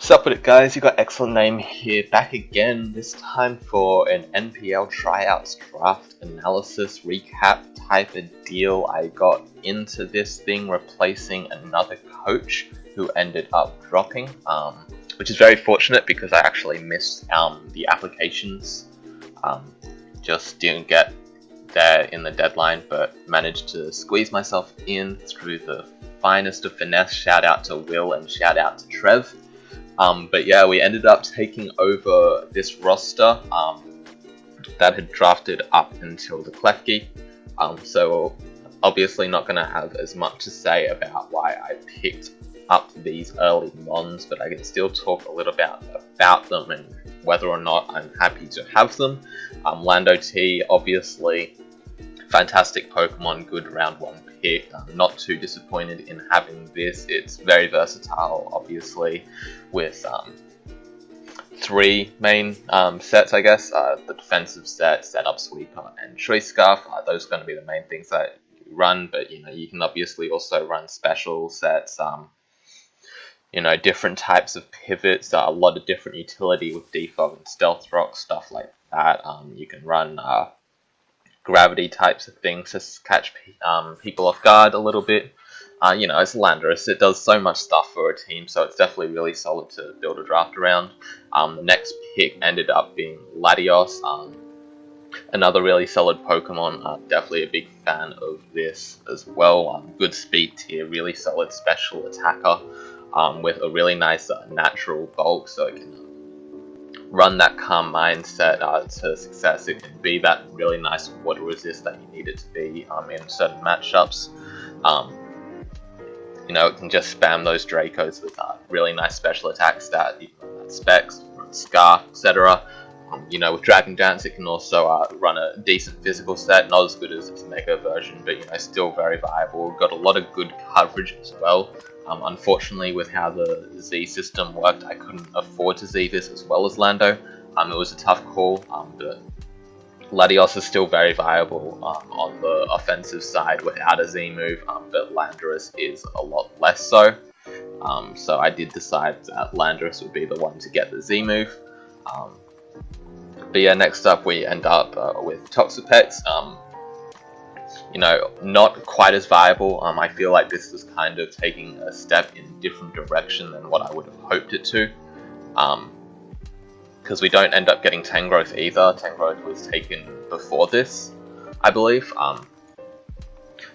Sup with it, guys? You got Excellent Name here, back again, this time for an NPL tryouts draft analysis recap type of deal. I got into this thing replacing another coach who ended up dropping, which is very fortunate because I actually missed the applications. Just didn't get there in the deadline, but managed to squeeze myself in through the finest of finesse. Shout out to Will and shout out to Trev. But yeah, we ended up taking over this roster that had drafted up until the Klefki. So obviously not going to have as much to say about why I picked up these early mons, but I can still talk a little about them and whether or not I'm happy to have them. Lando T, obviously, fantastic Pokemon, good round 1 pick. I'm not too disappointed in having this. It's very versatile, obviously, with 3 main sets, I guess. The defensive set, Setup Sweeper, and Choice Scarf. Those are going to be the main things that you run, but you can obviously also run special sets, different types of pivots, a lot of different utility with Defog and Stealth Rock, stuff like that. You can run gravity types of things to catch people off guard a little bit. It's Landorus. It does so much stuff for a team, so it's definitely really solid to build a draft around. The next pick ended up being Latios, another really solid Pokemon. Definitely a big fan of this as well. Good speed tier, really solid special attacker with a really nice natural bulk, so it can run that calm mindset to success. It can be that really nice water resist that you need it to be in certain matchups. It can just spam those Dracos with really nice special attack stat, specs, Scarf, etc. With Dragon Dance, it can also run a decent physical set, not as good as its Mega version, but still very viable. Got a lot of good coverage as well. Unfortunately, with how the Z system worked, I couldn't afford to Z this as well as Lando. It was a tough call, but Latios is still very viable on the offensive side without a Z move, but Landorus is a lot less so. So I did decide that Landorus would be the one to get the Z move. But yeah, next up we end up with Toxapex. Not quite as viable. I feel like this was kind of taking a step in a different direction than what I would have hoped it to. Because we don't end up getting Tangrowth either. Tangrowth was taken before this, I believe.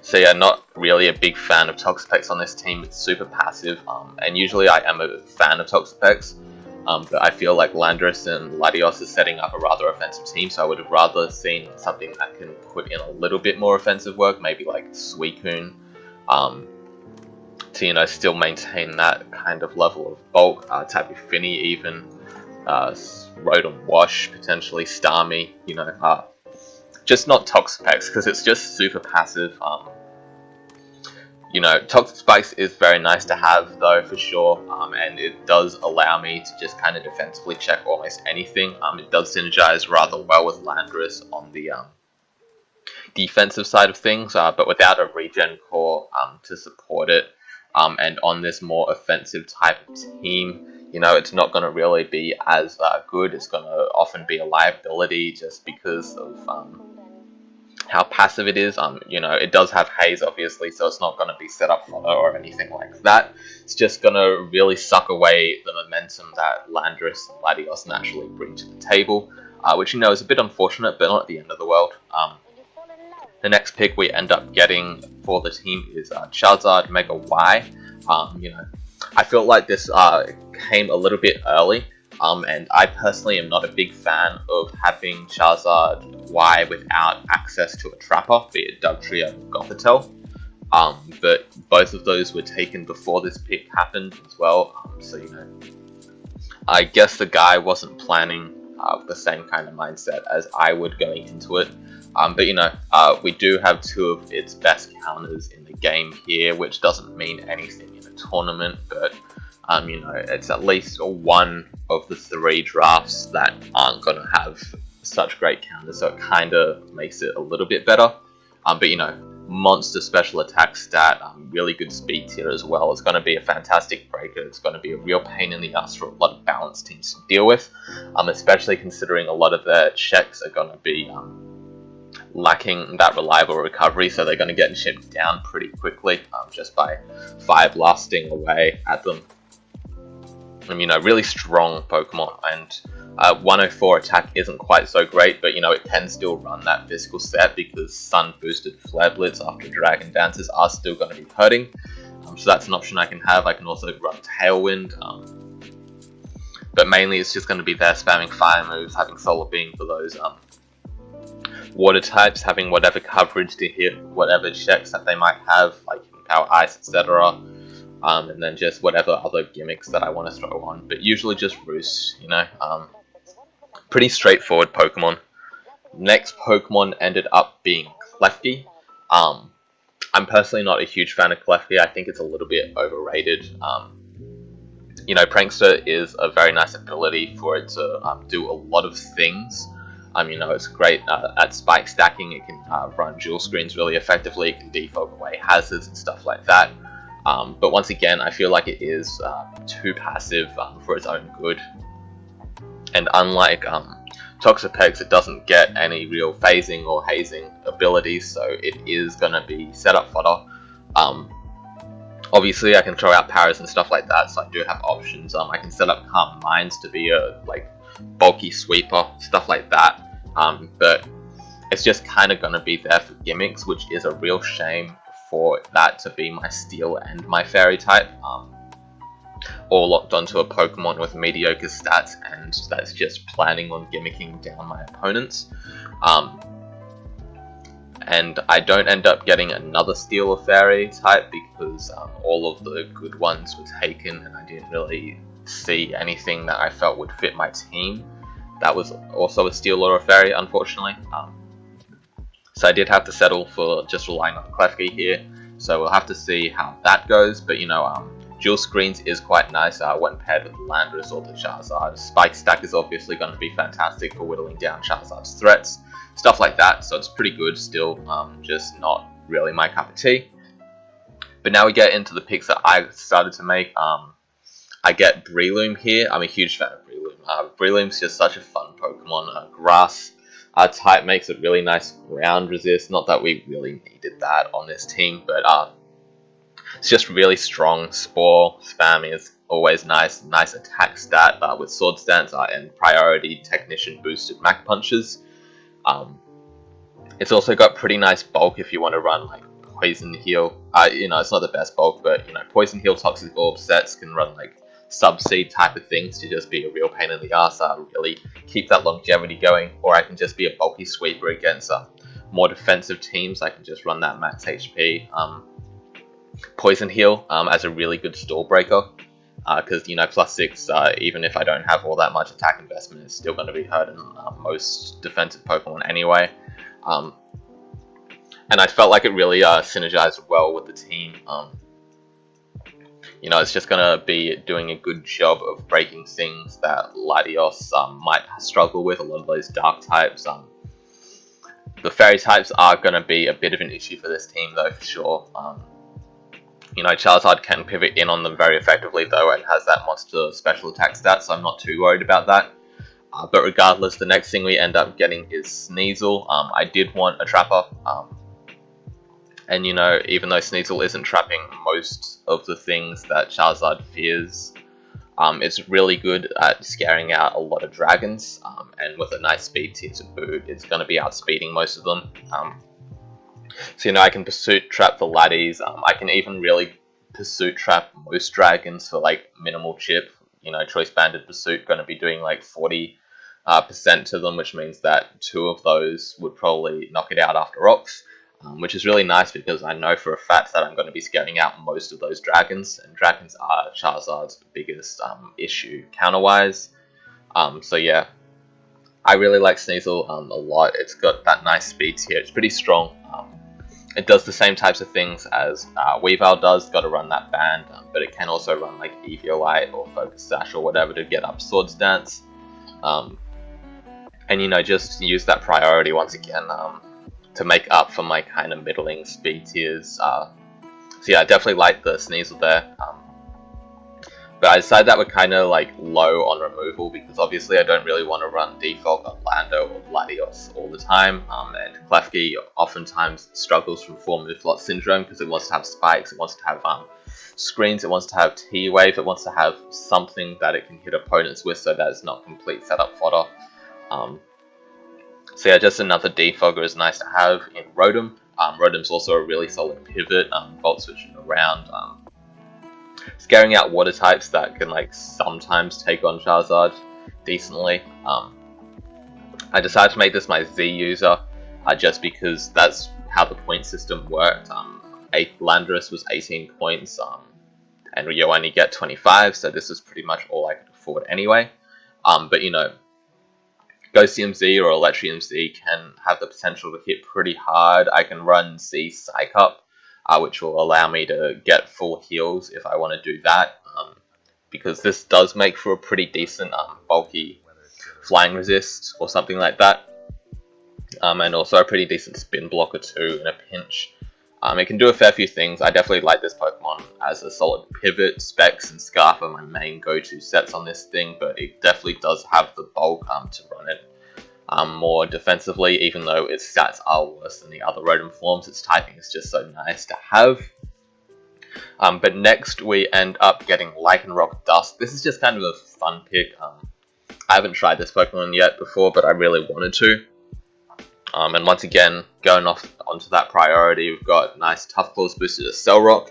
So yeah, not really a big fan of Toxapex on this team. It's super passive, and usually I am a fan of Toxapex. But I feel like Landorus and Latios is setting up a rather offensive team, so I would have rather seen something that can put in a little bit more offensive work, maybe like Suicune, to still maintain that kind of level of bulk. Tapu Fini even, Rotom Wash, potentially Starmie, just not Toxapex, because it's just super passive. Toxic Spikes is very nice to have though, for sure, and it does allow me to just kind of defensively check almost anything. It does synergize rather well with Landorus on the defensive side of things, but without a regen core to support it, and on this more offensive type of team, it's not going to really be as good. It's going to often be a liability just because of how passive it is. It does have haze, obviously, so it's not going to be set up fodder or anything like that. It's just going to really suck away the momentum that Landorus and Latios naturally bring to the table, which is a bit unfortunate, but not at the end of the world. The next pick we end up getting for the team is Charizard Mega Y. I feel like this came a little bit early. And I personally am not a big fan of having Charizard Y without access to a Trapper, be it Dugtrio or Gothitelle. But both of those were taken before this pick happened as well. So, I guess the guy wasn't planning the same kind of mindset as I would going into it. But we do have 2 of its best counters in the game here, which doesn't mean anything in a tournament, but it's at least one of the 3 drafts that aren't going to have such great counters, so it kind of makes it a little bit better. But monster special attack stat, really good speed tier as well. It's going to be a fantastic breaker. It's going to be a real pain in the ass for a lot of balanced teams to deal with, especially considering a lot of their checks are going to be lacking that reliable recovery, so they're going to get chipped down pretty quickly just by fire blasting away at them. Really strong Pokemon, and 104 attack isn't quite so great, but it can still run that physical set because Sun boosted Flare Blitz after Dragon Dances are still going to be hurting. So that's an option I can have. I can also run Tailwind, but mainly it's just going to be there spamming fire moves, having Solar Beam for those water types, having whatever coverage to hit whatever checks that they might have, like Power Ice, etc. And then just whatever other gimmicks that I want to throw on, but usually just Roost, pretty straightforward Pokemon. Next Pokemon ended up being Klefki. I'm personally not a huge fan of Klefki. I think it's a little bit overrated. Prankster is a very nice ability for it to do a lot of things. It's great at spike stacking. It can run dual screens really effectively. It can defog away hazards and stuff like that. But once again, I feel like it is too passive for its own good. And unlike Toxapex, it doesn't get any real phasing or hazing abilities, so it is going to be setup fodder. Obviously, I can throw out powers and stuff like that, so I do have options. I can set up Calm Minds to be a bulky sweeper, stuff like that. But it's just kind of going to be there for gimmicks, which is a real shame for that to be my Steel and my Fairy type, all locked onto a Pokemon with mediocre stats, and that's just planning on gimmicking down my opponents. And I don't end up getting another Steel or Fairy type because all of the good ones were taken, and I didn't really see anything that I felt would fit my team that was also a Steel or a Fairy, unfortunately. So I did have to settle for just relying on Klefki here, so we'll have to see how that goes. But dual screens is quite nice when paired with Landorus or the Charizard. Spike Stack is obviously going to be fantastic for whittling down Charizard's threats, stuff like that, so it's pretty good still, just not really my cup of tea. But now we get into the picks that I started to make. I get Breloom here. I'm a huge fan of Breloom. Breloom's just such a fun Pokemon. Grass type makes it really nice ground resist. Not that we really needed that on this team, but it's just really strong. Spore spam is always nice. Nice attack stat with Sword Stance and Priority Technician boosted Mach Punches. It's also got pretty nice bulk if you want to run Poison Heal. It's not the best bulk, but Poison Heal, Toxic Orb sets can run Subseed type of things to just be a real pain in the ass, really keep that longevity going. Or I can just be a bulky sweeper against more defensive teams. I can just run that max HP Poison Heal as a really good stall breaker, because +6, even if I don't have all that much attack investment, it's still going to be hurting most defensive Pokemon anyway. And I felt like it really synergized well with the team. It's just going to be doing a good job of breaking things that Latios might struggle with, a lot of those dark types. The Fairy types are going to be a bit of an issue for this team though, for sure. Charizard can pivot in on them very effectively though, and has that monster special attack stat, so I'm not too worried about that. But regardless, the next thing we end up getting is Sneasel. I did want a Trapper. And even though Sneasel isn't trapping most of the things that Charizard fears, it's really good at scaring out a lot of dragons, and with a nice speed tier to boot, it's going to be outspeeding most of them. So I can Pursuit Trap the Laddies. I can even really Pursuit Trap most dragons for minimal chip. Choice Banded Pursuit going to be doing 40% to them, which means that 2 of those would probably knock it out after Rocks. Which is really nice because I know for a fact that I'm going to be scaling out most of those dragons, and dragons are Charizard's biggest issue counter-wise. So yeah, I really like Sneasel a lot. It's got that nice speed tier. It's pretty strong. It does the same types of things as Weavile does. Got to run that band, but it can also run Eviolite or Focus Sash or whatever to get up Sword Stance. And just use that priority once again. to make up for my kind of middling speed tiers. So yeah, I definitely like the Sneasel there. But I decided that we're kind of like low on removal because obviously I don't really want to run default on Lando or Latios all the time. And Klefki oftentimes struggles from 4-move slot syndrome because it wants to have spikes, it wants to have screens, it wants to have T-Wave, it wants to have something that it can hit opponents with so that it's not complete setup fodder. So yeah, just another defogger is nice to have in Rotom. Rotom's also a really solid pivot, volt switching around, scaring out water types that can like sometimes take on Charizard decently. I decided to make this my Z user just because that's how the point system worked. Landorus was 18 points, and you only get 25, so this is pretty much all I could afford anyway. But you know, Ghostium Z or Electrium Z can have the potential to hit pretty hard. I can run Z Psych Up, which will allow me to get full heals if I want to do that, because this does make for a pretty decent bulky flying resist or something like that, and also a pretty decent spin blocker too in a pinch. It can do a fair few things. I definitely like this Pokemon as a solid pivot. Specs and Scarf are my main go-to sets on this thing, but it definitely does have the bulk to run it more defensively, even though its stats are worse than the other Rotom forms. Its typing is just so nice to have. But next we end up getting Lycanroc Dust. This is just kind of a fun pick. I haven't tried this Pokemon yet before, but I really wanted to. And once again, going off onto that priority, we've got nice Tough Claws boosted to Cellrock.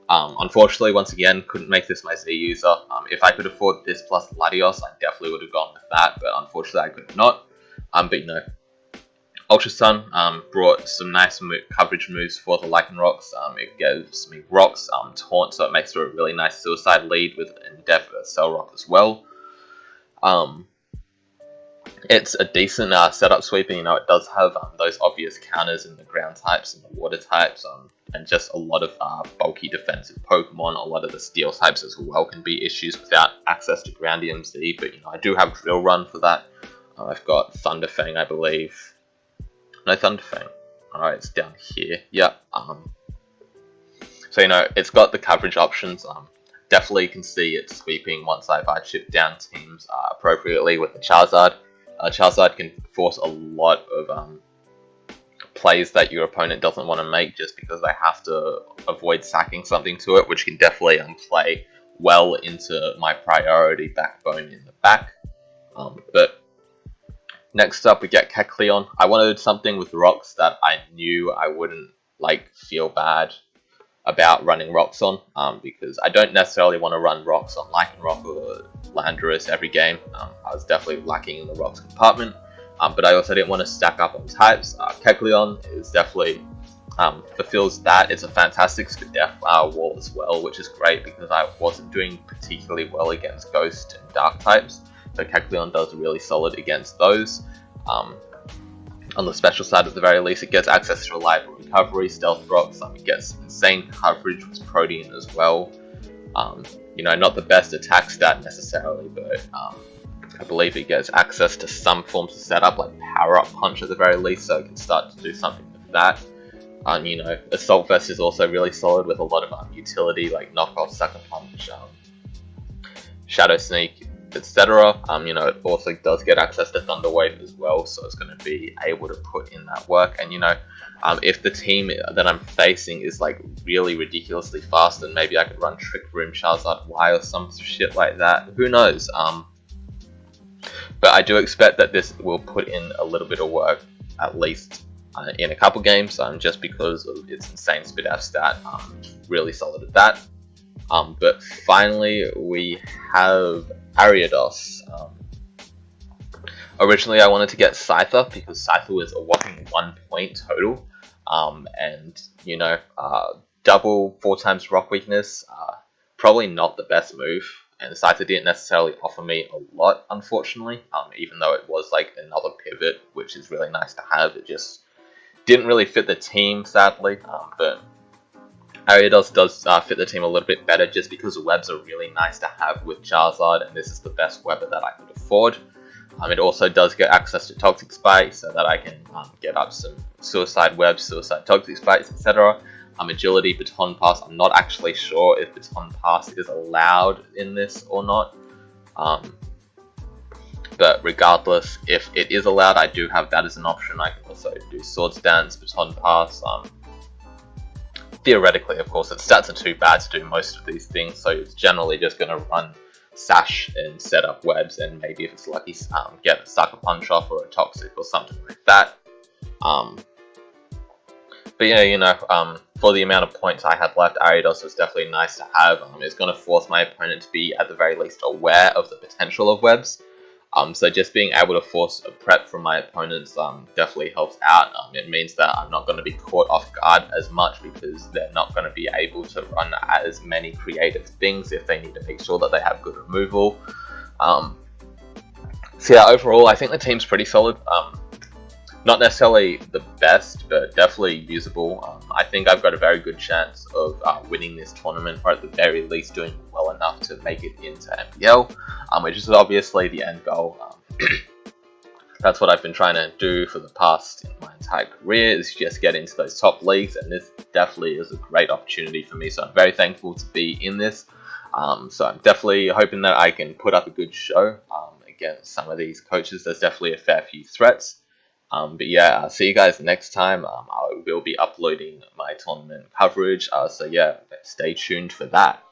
Unfortunately, once again, couldn't make this my Z user. If I could afford this plus Latios, I definitely would have gone with that, but unfortunately I could not. But you know, Ultra Sun brought some nice coverage moves for the Lycanrocs. It gives me Rocks, Taunt, so it makes for a really nice suicide lead with Endeavor Cellrock as well. It's a decent setup sweeper. You know, it does have those obvious counters in the ground types and the water types, and just a lot of bulky defensive Pokemon. A lot of the steel types as well can be issues without access to Ground EMZ, but you know, I do have Drill Run for that. I've got Thunderfang, I believe. No, Thunderfang. Alright, it's down here. Yeah. So you know, it's got the coverage options. Definitely can see it sweeping once I've chipped down teams appropriately with the Charizard. Charizard can force a lot of plays that your opponent doesn't want to make just because they have to avoid sacking something to it, which can definitely play well into my priority backbone in the back. But next up we get Kecleon. I wanted something with rocks that I knew I wouldn't feel bad about running rocks on, because I don't necessarily want to run rocks on Lycanroc or Landorus every game. I was definitely lacking in the rocks compartment, but I also didn't want to stack up on types. Kecleon is definitely fulfills that. It's a fantastic Spadef wall as well, which is great because I wasn't doing particularly well against Ghost and Dark types, so Kecleon does really solid against those. On the special side, at the very least, it gets access to reliable recovery, stealth rocks. It gets insane coverage with Protean as well. You know, not the best attack stat necessarily, but I believe it gets access to some forms of setup, like Power Up Punch at the very least, so it can start to do something with that. You know, Assault Vest is also really solid with a lot of utility, like Knock Off, Sucker Punch, Shadow Sneak, etc. You know, it also does get access to Thunder Wave as well, so it's going to be able to put in that work. And you know, if the team that I'm facing is really ridiculously fast, then maybe I could run Trick Room, Charizard Y or some shit like that. Who knows? But I do expect that this will put in a little bit of work, at least in a couple games, just because of its insane Spadaf stat. Really solid at that. But finally, we have Ariados. Originally, I wanted to get Scyther because Scyther was a whopping 1 point total, and you know, double 4 times rock weakness, probably not the best move. And Scyther didn't necessarily offer me a lot, unfortunately. Even though it was another pivot, which is really nice to have, it just didn't really fit the team, sadly. But Ariados does fit the team a little bit better just because webs are really nice to have with Charizard, and this is the best webber that I could afford. It also does get access to toxic spikes so that I can get up some suicide webs, suicide toxic spikes, etc. Agility, baton pass. I'm not actually sure if baton pass is allowed in this or not. But regardless, if it is allowed, I do have that as an option. I can also do swords dance, baton pass. Theoretically, of course, its stats are too bad to do most of these things, so it's generally just going to run sash and set up webs, and maybe if it's lucky, get a sucker punch off or a toxic or something like that. But yeah, for the amount of points I had left, Ariados was definitely nice to have. It's going to force my opponent to be at the very least aware of the potential of webs. So just being able to force a prep from my opponents definitely helps out. It means that I'm not going to be caught off guard as much because they're not going to be able to run as many creative things if they need to make sure that they have good removal. So yeah, overall, I think the team's pretty solid. Not necessarily the best, but definitely usable. I think I've got a very good chance of winning this tournament, or at the very least doing well enough to make it into NPL, which is obviously the end goal. That's what I've been trying to do for the past my entire career, is just get into those top leagues, and this definitely is a great opportunity for me, so I'm very thankful to be in this. So I'm definitely hoping that I can put up a good show against some of these coaches. There's definitely a fair few threats. But yeah, I'll see you guys next time. I will be uploading my tournament coverage. So yeah, stay tuned for that.